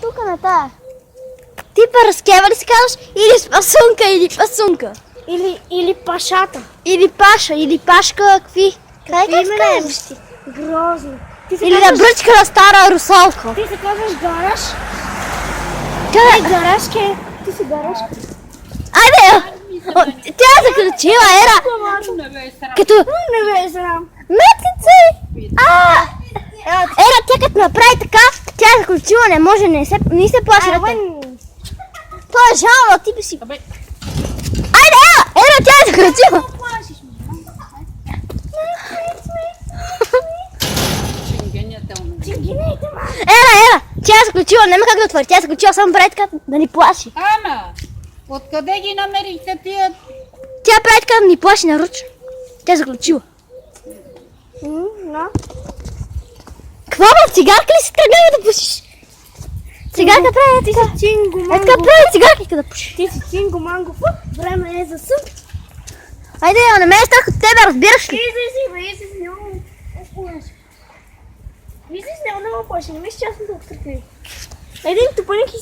Тук на тая. Ти Параскева ли се казваш? Или Спасунка, или Пасунка? Или Пашата. Или Паша, или Пашка, какви? Как Какви се имена казваш ти? Грозно. Ти се Или да бръчка на стара русалка. Ти се казваш Гараш. Къде? Гарашке. Ти си Гарашка. Айде! Тя е заключила, Ера! Като... Не ме знам. Метице! Ера, тя като направи така, тя е заключила, не може, не се плаши. Това е жално, ти би си... Айде, Ера! Ера, тя е заключила! Ера! Тя е заключила, няма как да отвори, тя е заключила, само прави така да ни плаши. Ама, откъде ги намерихте тия? Тя прави така да ни плаши нарочно. Тя е заключила. Какво бе, цигарка ли си тръгнала да пушиш? Цигарка прави така. Цинго Е така прави цигарка да пушиш. Ти си Цинго Манго. Време е за съд. Айде, не ме е страх от тебе, разбираш ли? Излези, много плаши. Не мисля, че аз съм толкова страхлив. Един тупаник и